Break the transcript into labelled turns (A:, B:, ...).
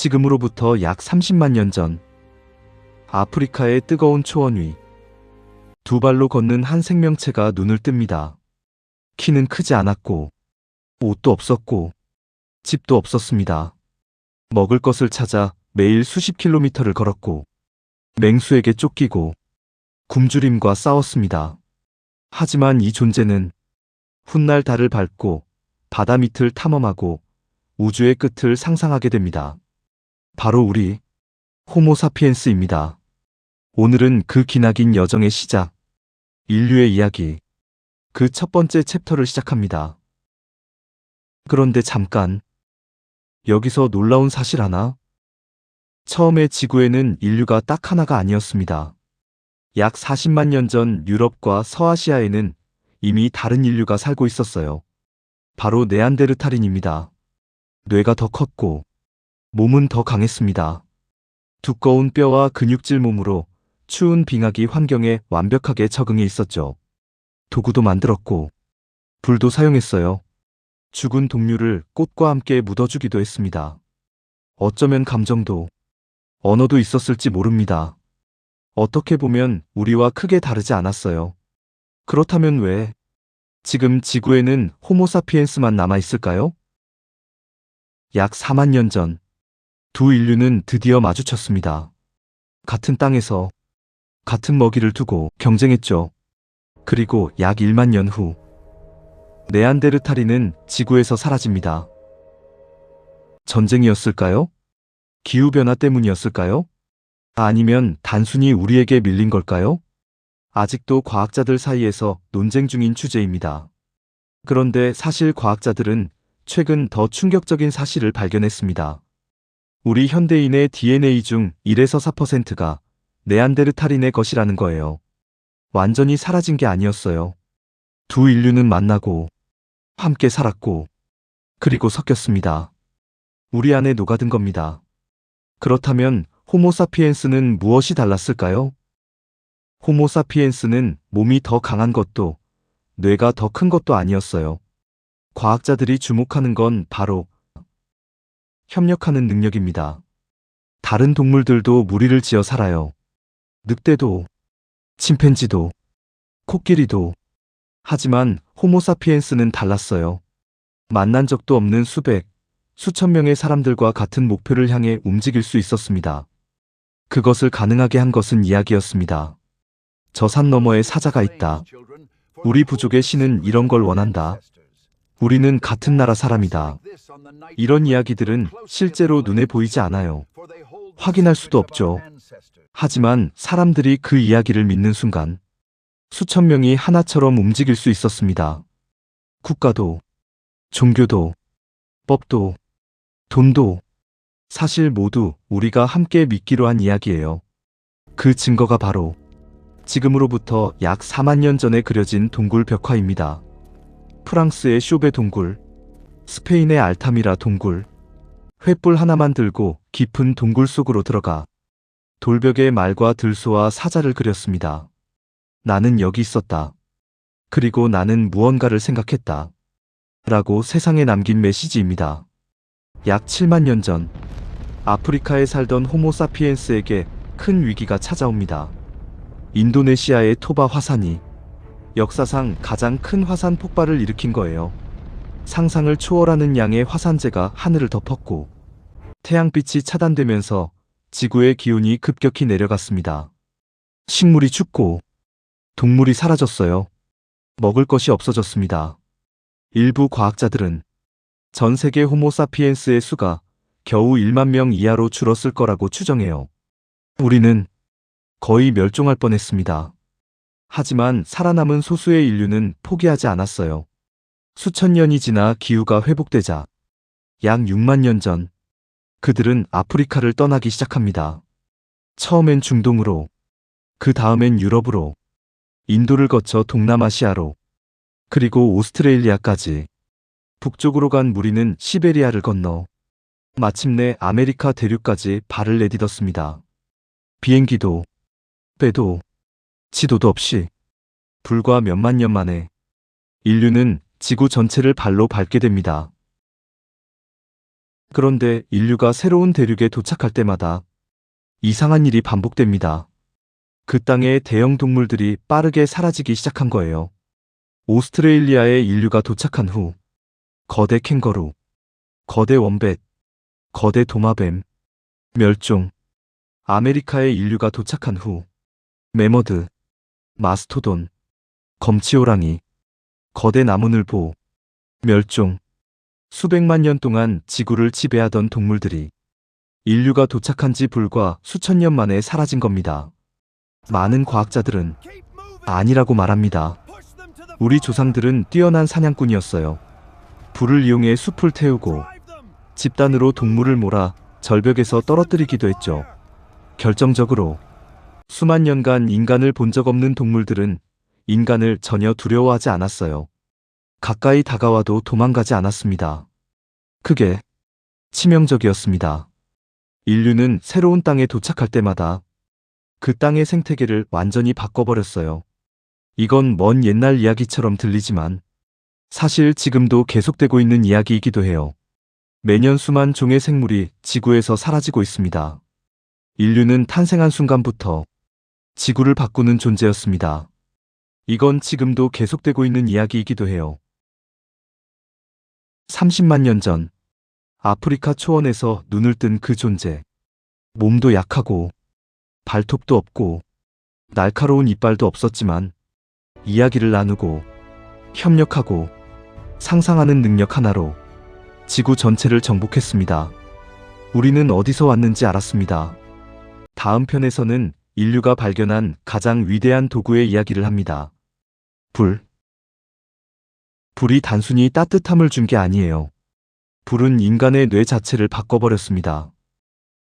A: 지금으로부터 약 30만 년 전, 아프리카의 뜨거운 초원 위, 두 발로 걷는 한 생명체가 눈을 뜹니다. 키는 크지 않았고, 옷도 없었고, 집도 없었습니다. 먹을 것을 찾아 매일 수십 킬로미터를 걸었고, 맹수에게 쫓기고, 굶주림과 싸웠습니다. 하지만 이 존재는 훗날 달을 밟고 바다 밑을 탐험하고 우주의 끝을 상상하게 됩니다. 바로 우리 호모사피엔스입니다. 오늘은 그 기나긴 여정의 시작, 인류의 이야기, 그 첫 번째 챕터를 시작합니다. 그런데 잠깐, 여기서 놀라운 사실 하나? 처음에 지구에는 인류가 딱 하나가 아니었습니다. 약 40만 년 전 유럽과 서아시아에는 이미 다른 인류가 살고 있었어요. 바로 네안데르탈인입니다. 뇌가 더 컸고 몸은 더 강했습니다. 두꺼운 뼈와 근육질 몸으로 추운 빙하기 환경에 완벽하게 적응해 있었죠. 도구도 만들었고 불도 사용했어요. 죽은 동물을 꽃과 함께 묻어주기도 했습니다. 어쩌면 감정도, 언어도 있었을지 모릅니다. 어떻게 보면 우리와 크게 다르지 않았어요. 그렇다면 왜 지금 지구에는 호모사피엔스만 남아있을까요? 약 4만 년 전, 두 인류는 드디어 마주쳤습니다. 같은 땅에서 같은 먹이를 두고 경쟁했죠. 그리고 약 1만 년 후, 네안데르탈인은 지구에서 사라집니다. 전쟁이었을까요? 기후변화 때문이었을까요? 아니면 단순히 우리에게 밀린 걸까요? 아직도 과학자들 사이에서 논쟁 중인 주제입니다. 그런데 사실 과학자들은 최근 더 충격적인 사실을 발견했습니다. 우리 현대인의 DNA 중 1에서 4%가 네안데르탈인의 것이라는 거예요. 완전히 사라진 게 아니었어요. 두 인류는 만나고, 함께 살았고, 그리고 섞였습니다. 우리 안에 녹아든 겁니다. 그렇다면 호모사피엔스는 무엇이 달랐을까요? 호모사피엔스는 몸이 더 강한 것도, 뇌가 더 큰 것도 아니었어요. 과학자들이 주목하는 건 바로 협력하는 능력입니다. 다른 동물들도 무리를 지어 살아요. 늑대도, 침팬지도, 코끼리도. 하지만 호모사피엔스는 달랐어요. 만난 적도 없는 수백, 수천 명의 사람들과 같은 목표를 향해 움직일 수 있었습니다. 그것을 가능하게 한 것은 이야기였습니다. 저 산 너머에 사자가 있다. 우리 부족의 신은 이런 걸 원한다. 우리는 같은 나라 사람이다. 이런 이야기들은 실제로 눈에 보이지 않아요. 확인할 수도 없죠. 하지만 사람들이 그 이야기를 믿는 순간 수천 명이 하나처럼 움직일 수 있었습니다. 국가도, 종교도, 법도, 돈도, 사실 모두 우리가 함께 믿기로 한 이야기예요. 그 증거가 바로 지금으로부터 약 4만 년 전에 그려진 동굴 벽화입니다. 프랑스의 쇼베 동굴, 스페인의 알타미라 동굴. 횃불 하나만 들고 깊은 동굴 속으로 들어가 돌벽에 말과 들소와 사자를 그렸습니다. 나는 여기 있었다. 그리고 나는 무언가를 생각했다. 라고 세상에 남긴 메시지입니다. 약 7만 년 전, 아프리카에 살던 호모사피엔스에게 큰 위기가 찾아옵니다. 인도네시아의 토바 화산이 역사상 가장 큰 화산 폭발을 일으킨 거예요. 상상을 초월하는 양의 화산재가 하늘을 덮었고 태양빛이 차단되면서 지구의 기온이 급격히 내려갔습니다. 식물이 죽고 동물이 사라졌어요. 먹을 것이 없어졌습니다. 일부 과학자들은 전 세계 호모사피엔스의 수가 겨우 1만 명 이하로 줄었을 거라고 추정해요. 우리는 거의 멸종할 뻔했습니다. 하지만 살아남은 소수의 인류는 포기하지 않았어요. 수천 년이 지나 기후가 회복되자 약 6만 년 전, 그들은 아프리카를 떠나기 시작합니다. 처음엔 중동으로, 그 다음엔 유럽으로, 인도를 거쳐 동남아시아로, 그리고 오스트레일리아까지. 북쪽으로 간 무리는 시베리아를 건너 마침내 아메리카 대륙까지 발을 내딛었습니다. 비행기도, 배도, 지도도 없이 불과 몇만 년 만에 인류는 지구 전체를 발로 밟게 됩니다. 그런데 인류가 새로운 대륙에 도착할 때마다 이상한 일이 반복됩니다. 그 땅의 대형 동물들이 빠르게 사라지기 시작한 거예요. 오스트레일리아에 인류가 도착한 후 거대 캥거루, 거대 원뱃, 거대 도마뱀, 멸종. 아메리카에 인류가 도착한 후 매머드, 마스토돈, 검치호랑이, 거대 나무늘보, 멸종. 수백만 년 동안 지구를 지배하던 동물들이 인류가 도착한 지 불과 수천 년 만에 사라진 겁니다. 많은 과학자들은 아니라고 말합니다. 우리 조상들은 뛰어난 사냥꾼이었어요. 불을 이용해 숲을 태우고 집단으로 동물을 몰아 절벽에서 떨어뜨리기도 했죠. 결정적으로 수만 년간 인간을 본 적 없는 동물들은 인간을 전혀 두려워하지 않았어요. 가까이 다가와도 도망가지 않았습니다. 크게 치명적이었습니다. 인류는 새로운 땅에 도착할 때마다 그 땅의 생태계를 완전히 바꿔버렸어요. 이건 먼 옛날 이야기처럼 들리지만 사실 지금도 계속되고 있는 이야기이기도 해요. 매년 수만 종의 생물이 지구에서 사라지고 있습니다. 인류는 탄생한 순간부터 지구를 바꾸는 존재였습니다. 이건 지금도 계속되고 있는 이야기이기도 해요. 30만 년 전 아프리카 초원에서 눈을 뜬 그 존재. 몸도 약하고 발톱도 없고 날카로운 이빨도 없었지만 이야기를 나누고 협력하고 상상하는 능력 하나로 지구 전체를 정복했습니다. 우리는 어디서 왔는지 알았습니다. 다음 편에서는 인류가 발견한 가장 위대한 도구의 이야기를 합니다. 불. 불이 단순히 따뜻함을 준 게 아니에요. 불은 인간의 뇌 자체를 바꿔버렸습니다.